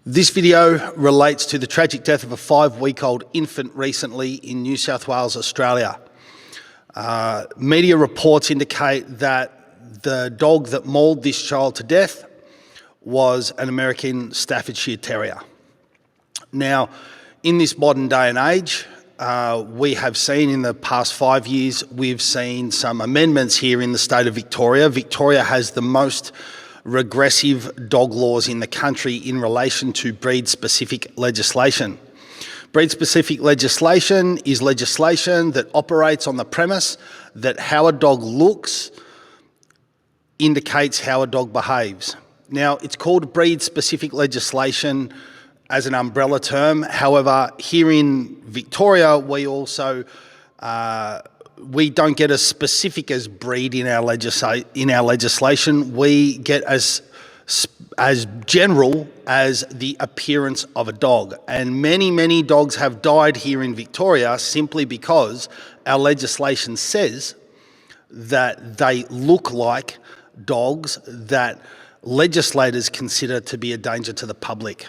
This video relates to the tragic death of a 5-week-old infant recently in New South Wales, Australia. Media reports indicate that the dog that mauled this child to death was an American Staffordshire Terrier. Now, in this modern day and age, we have seen in the past 5 years, we've seen some amendments here in the state of Victoria. Victoria has the most regressive dog laws in the country in relation to breed-specific legislation. Breed-specific legislation is legislation that operates on the premise that how a dog looks indicates how a dog behaves. Now, it's called breed-specific legislation as an umbrella term. However, here in Victoria, we also we don't get as specific as breed in our legislation. We get as general as the appearance of a dog. And many dogs have died here in Victoria simply because our legislation says that they look like dogs that legislators consider to be a danger to the public.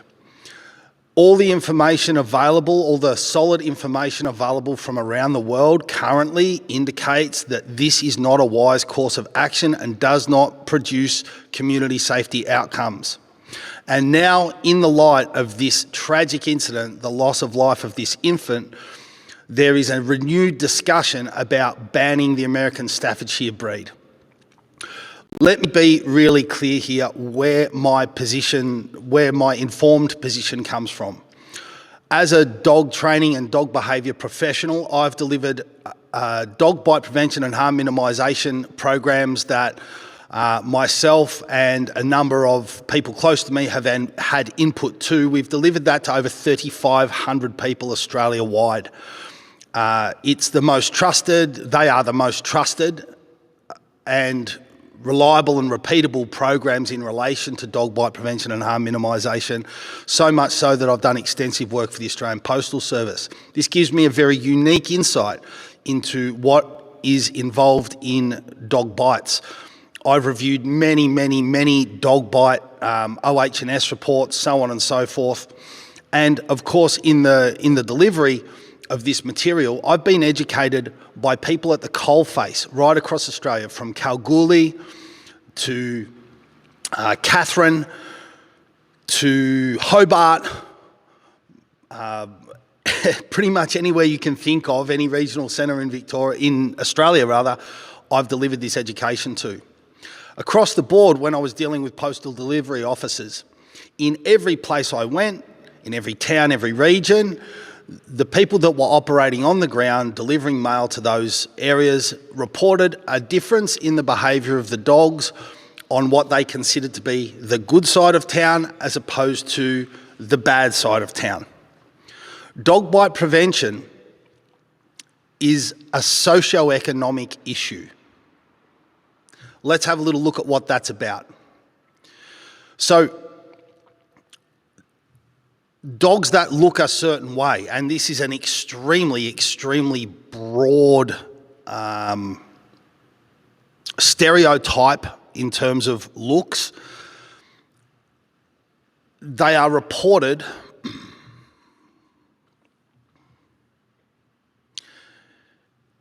All the information available, all the solid information available from around the world currently indicates that this is not a wise course of action and does not produce community safety outcomes. And now, in the light of this tragic incident, the loss of life of this infant, there is a renewed discussion about banning the American Staffordshire breed. Let me be really clear here where my informed position comes from. As a dog training and dog behaviour professional, I've delivered dog bite prevention and harm minimisation programs that myself and a number of people close to me have had input to. We've delivered that to over 3,500 people Australia-wide. It's the most trusted, they are the most trusted and reliable and repeatable programs in relation to dog bite prevention and harm minimisation, so much so that I've done extensive work for the Australian Postal Service. This gives me a very unique insight into what is involved in dog bites. I've reviewed many dog bite OH&S reports, so on and so forth. And of course, in the delivery of this material, I've been educated by people at the coalface right across Australia, from Kalgoorlie to Katherine to Hobart, pretty much anywhere you can think of, any regional centre in Australia rather, I've delivered this education to. Across the board, when I was dealing with postal delivery officers, in every place I went, in every town, every region, the people that were operating on the ground, delivering mail to those areas, reported a difference in the behaviour of the dogs on what they considered to be the good side of town as opposed to the bad side of town. Dog bite prevention is a socio-economic issue. Let's have a little look at what that's about. So, dogs that look a certain way, and this is an extremely broad stereotype in terms of looks, they are reported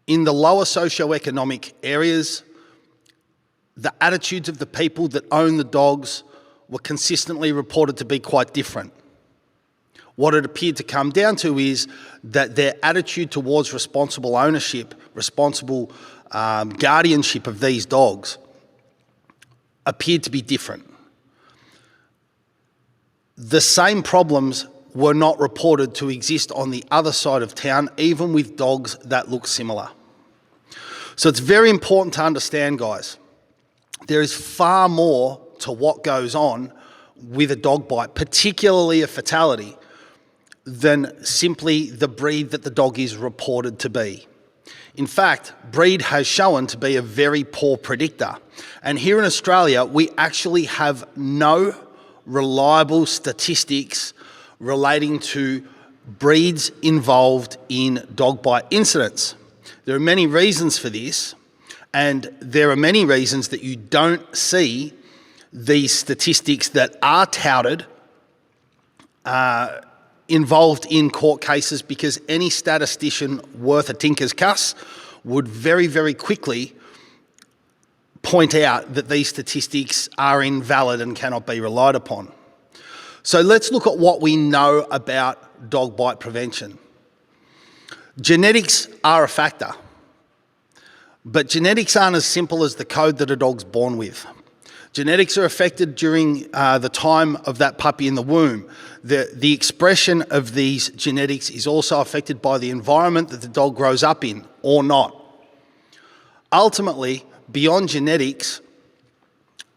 in the lower socio-economic areas. The attitudes of the people that own the dogs were consistently reported to be quite different. What it appeared to come down to is that their attitude towards responsible ownership, responsible guardianship of these dogs appeared to be different. The same problems were not reported to exist on the other side of town, even with dogs that look similar. So it's very important to understand, guys, there is far more to what goes on with a dog bite, particularly a fatality, than simply the breed that the dog is reported to be. In fact, breed has shown to be a very poor predictor. And here in Australia, we actually have no reliable statistics relating to breeds involved in dog bite incidents. There are many reasons for this, and there are many reasons that you don't see these statistics that are touted involved in court cases, because any statistician worth a tinker's cuss would very, very quickly point out that these statistics are invalid and cannot be relied upon. So let's look at what we know about dog bite prevention. Genetics are a factor, but genetics aren't as simple as the code that a dog's born with. Genetics are affected during the time of that puppy in the womb. The expression of these genetics is also affected by the environment that the dog grows up in, or not. Ultimately, beyond genetics,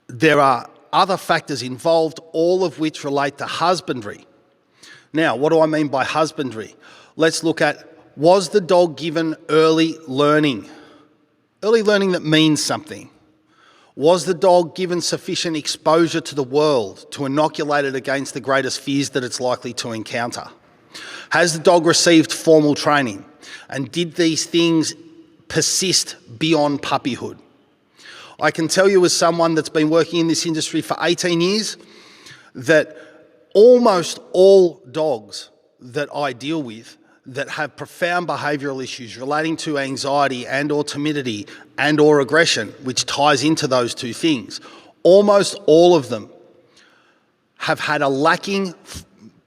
there are other factors involved, all of which relate to husbandry. Now, what do I mean by husbandry? Let's look at, was the dog given early learning? Early learning that means something. Was the dog given sufficient exposure to the world to inoculate it against the greatest fears that it's likely to encounter? Has the dog received formal training? And did these things persist beyond puppyhood? I can tell you, as someone that's been working in this industry for 18 years, that almost all dogs that I deal with that have profound behavioural issues relating to anxiety and or timidity and or aggression, which ties into those two things, almost all of them have had a lacking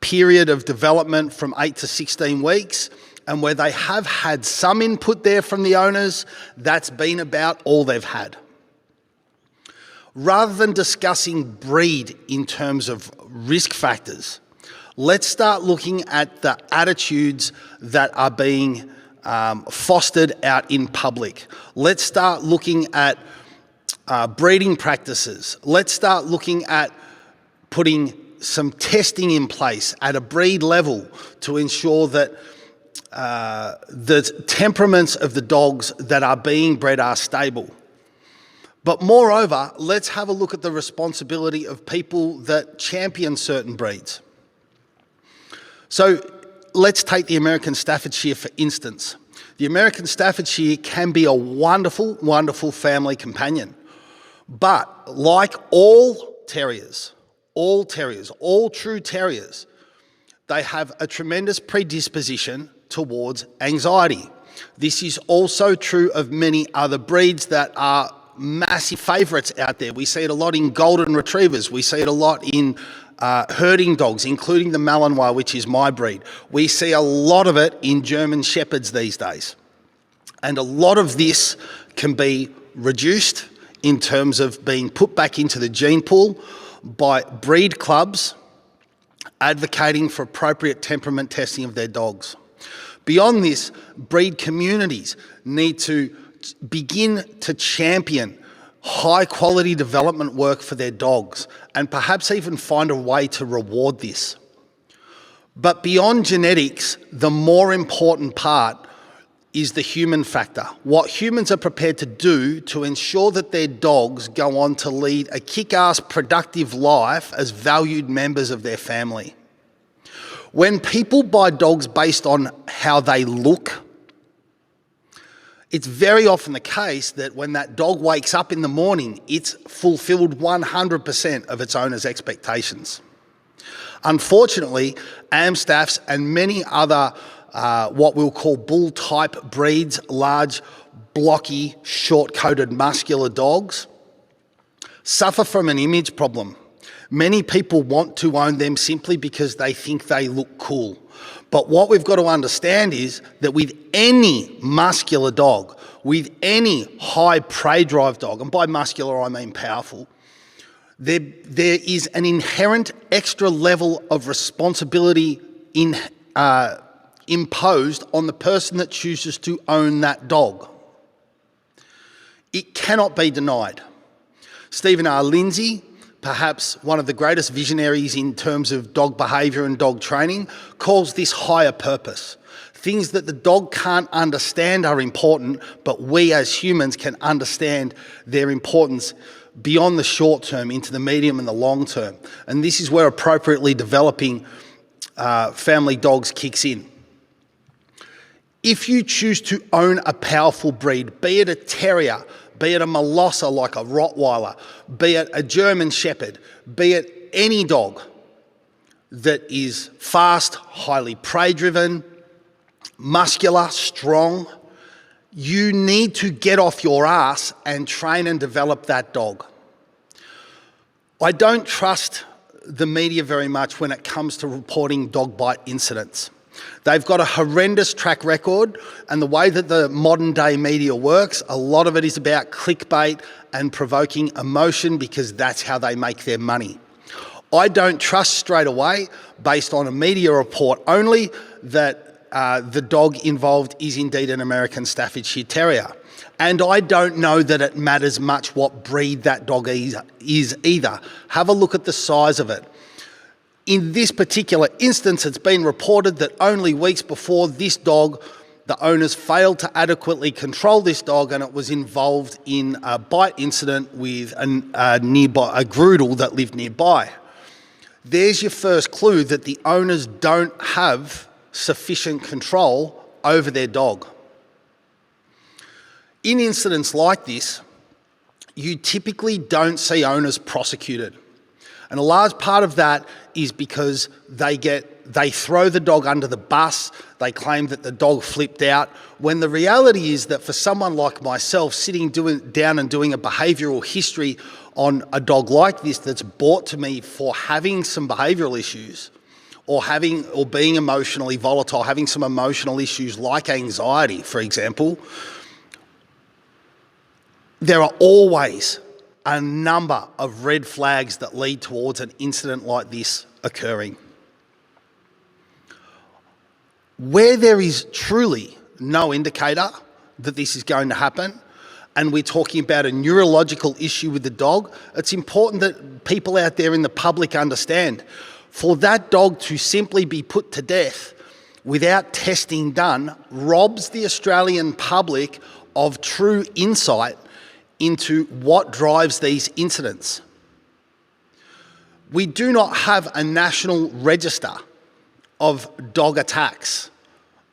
period of development from 8 to 16 weeks, and where they have had some input there from the owners, that's been about all they've had. Rather than discussing breed in terms of risk factors, let's start looking at the attitudes that are being fostered out in public. Let's start looking at breeding practices. Let's start looking at putting some testing in place at a breed level to ensure that the temperaments of the dogs that are being bred are stable. But moreover, let's have a look at the responsibility of people that champion certain breeds. So let's take the American Staffordshire for instance. The American Staffordshire can be a wonderful, wonderful family companion. But like all terriers, all true terriers, they have a tremendous predisposition towards anxiety. This is also true of many other breeds that are massive favourites out there. We see it a lot in golden retrievers. We see it a lot in herding dogs, including the Malinois, which is my breed. We see a lot of it in German Shepherds these days. And a lot of this can be reduced in terms of being put back into the gene pool by breed clubs advocating for appropriate temperament testing of their dogs. Beyond this, breed communities need to begin to champion high quality development work for their dogs and perhaps even find a way to reward this. But beyond genetics, the more important part is the human factor. What humans are prepared to do to ensure that their dogs go on to lead a kick-ass productive life as valued members of their family. When people buy dogs based on how they look, it's very often the case that when that dog wakes up in the morning, it's fulfilled 100% of its owner's expectations. Unfortunately, Amstaffs and many other what we'll call bull-type breeds, large, blocky, short-coated, muscular dogs, suffer from an image problem. Many people want to own them simply because they think they look cool. But what we've got to understand is that with any muscular dog, with any high prey drive dog, and by muscular I mean powerful, there is an inherent extra level of responsibility imposed on the person that chooses to own that dog. It cannot be denied. Stephen R. Lindsay, perhaps one of the greatest visionaries in terms of dog behaviour and dog training, calls this higher purpose. Things that the dog can't understand are important, but we as humans can understand their importance beyond the short term into the medium and the long term. And this is where appropriately developing family dogs kicks in. If you choose to own a powerful breed, be it a terrier, be it a molosser like a Rottweiler, be it a German Shepherd, be it any dog, that is fast, highly prey-driven, muscular, strong. You need to get off your ass and train and develop that dog. I don't trust the media very much when it comes to reporting dog bite incidents. They've got a horrendous track record, and the way that the modern day media works, a lot of it is about clickbait and provoking emotion because that's how they make their money. I don't trust straight away, based on a media report only, that the dog involved is indeed an American Staffordshire Terrier. And I don't know that it matters much what breed that dog is either. Have a look at the size of it. In this particular instance, it's been reported that only weeks before this dog, the owners failed to adequately control this dog, and it was involved in a bite incident with a groodle that lived nearby. There's your first clue that the owners don't have sufficient control over their dog. In incidents like this, you typically don't see owners prosecuted. And a large part of that is because they throw the dog under the bus, they claim that the dog flipped out, when the reality is that for someone like myself sitting down and doing a behavioural history on a dog like this that's brought to me for having some behavioural issues or being emotionally volatile, having some emotional issues like anxiety, for example, there are always a number of red flags that lead towards an incident like this occurring. Where there is truly no indicator that this is going to happen, and we're talking about a neurological issue with the dog, it's important that people out there in the public understand, for that dog to simply be put to death without testing done robs the Australian public of true insight into what drives these incidents. We do not have a national register of dog attacks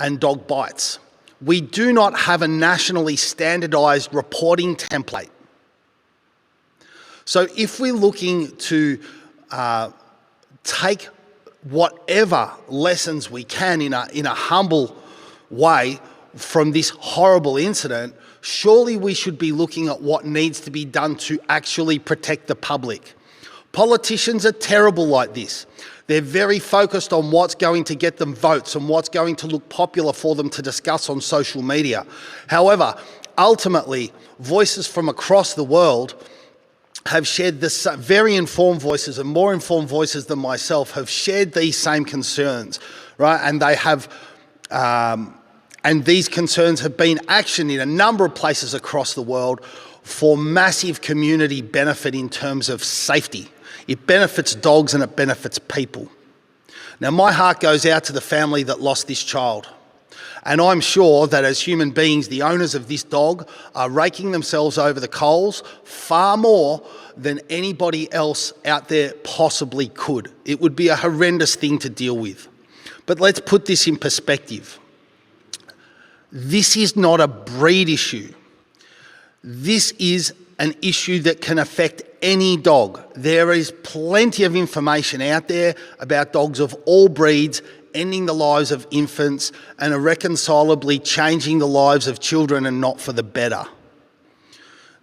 and dog bites. We do not have a nationally standardised reporting template. So if we're looking to take whatever lessons we can in a humble way from this horrible incident, surely we should be looking at what needs to be done to actually protect the public. Politicians are terrible like this. They're very focused on what's going to get them votes and what's going to look popular for them to discuss on social media. However, ultimately, voices from across the world have shared this, very informed voices and more informed voices than myself have shared these same concerns, right? And they have, and these concerns have been actioned in a number of places across the world for massive community benefit in terms of safety. It benefits dogs and it benefits people. Now, my heart goes out to the family that lost this child. And I'm sure that as human beings, the owners of this dog are raking themselves over the coals far more than anybody else out there possibly could. It would be a horrendous thing to deal with. But let's put this in perspective. This is not a breed issue. This is an issue that can affect any dog. There is plenty of information out there about dogs of all breeds ending the lives of infants and irreconcilably changing the lives of children, and not for the better.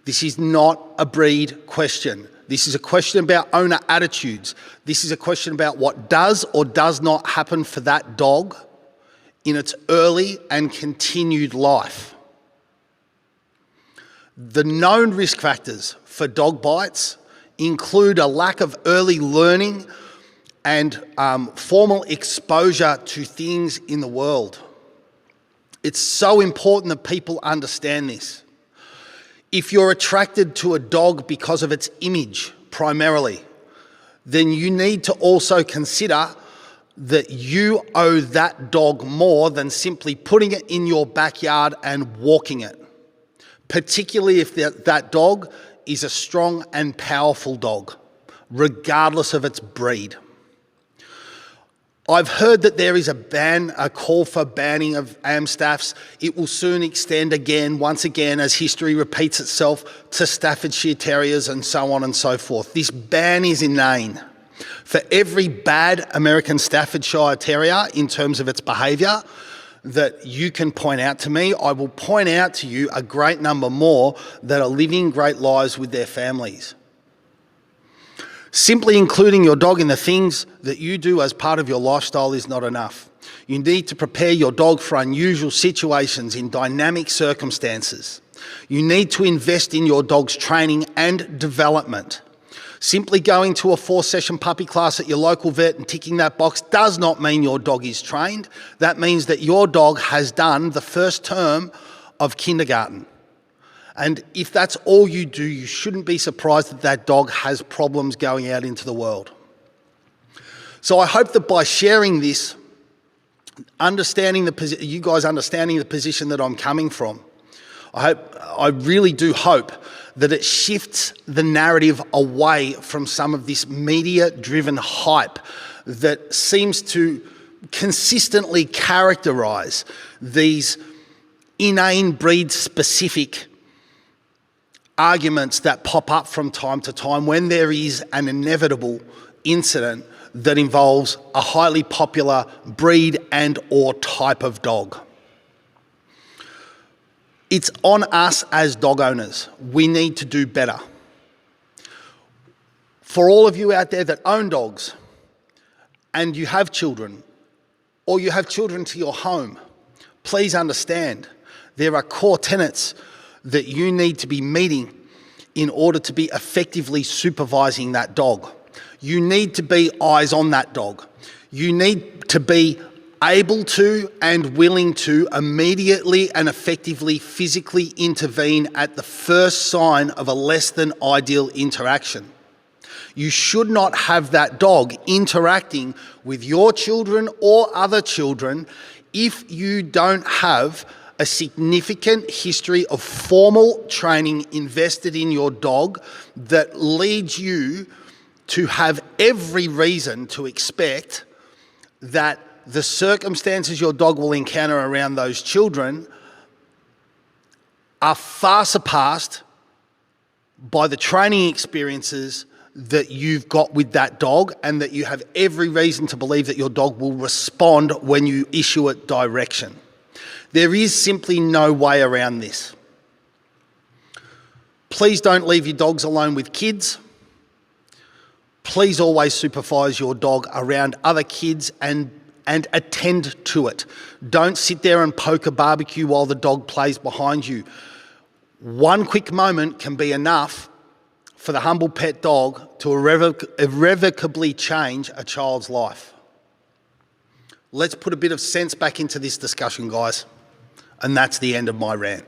This is not a breed question. This is a question about owner attitudes. This is a question about what does or does not happen for that dog in its early and continued life. The known risk factors for dog bites include a lack of early learning and formal exposure to things in the world. It's so important that people understand this. If you're attracted to a dog because of its image primarily, then you need to also consider that you owe that dog more than simply putting it in your backyard and walking it, particularly if that dog is a strong and powerful dog, regardless of its breed. I've heard that there is a call for banning of Amstaffs. It will soon extend once again, as history repeats itself, to Staffordshire Terriers and so on and so forth. This ban is inane. For every bad American Staffordshire Terrier in terms of its behaviour that you can point out to me, I will point out to you a great number more that are living great lives with their families. Simply including your dog in the things that you do as part of your lifestyle is not enough. You need to prepare your dog for unusual situations in dynamic circumstances. You need to invest in your dog's training and development. Simply going to a 4-session puppy class at your local vet and ticking that box does not mean your dog is trained. That means that your dog has done the first term of kindergarten. And if that's all you do, you shouldn't be surprised that that dog has problems going out into the world. So I hope that by sharing this, you guys understanding the position that I'm coming from, I really do hope that it shifts the narrative away from some of this media-driven hype that seems to consistently characterise these inane breed-specific arguments that pop up from time to time when there is an inevitable incident that involves a highly popular breed and or type of dog. It's on us as dog owners. We need to do better. For all of you out there that own dogs and you have children or you have children to your home, please understand there are core tenets that you need to be meeting in order to be effectively supervising that dog. You need to be eyes on that dog. You need to be able to and willing to immediately and effectively physically intervene at the first sign of a less than ideal interaction. You should not have that dog interacting with your children or other children if you don't have a significant history of formal training invested in your dog that leads you to have every reason to expect that the circumstances your dog will encounter around those children are far surpassed by the training experiences that you've got with that dog, and that you have every reason to believe that your dog will respond when you issue it direction. There is simply no way around this. Please don't leave your dogs alone with kids. Please always supervise your dog around other kids and attend to it. Don't sit there and poke a barbecue while the dog plays behind you. One quick moment can be enough for the humble pet dog to irrevocably change a child's life. Let's put a bit of sense back into this discussion, guys. And that's the end of my rant.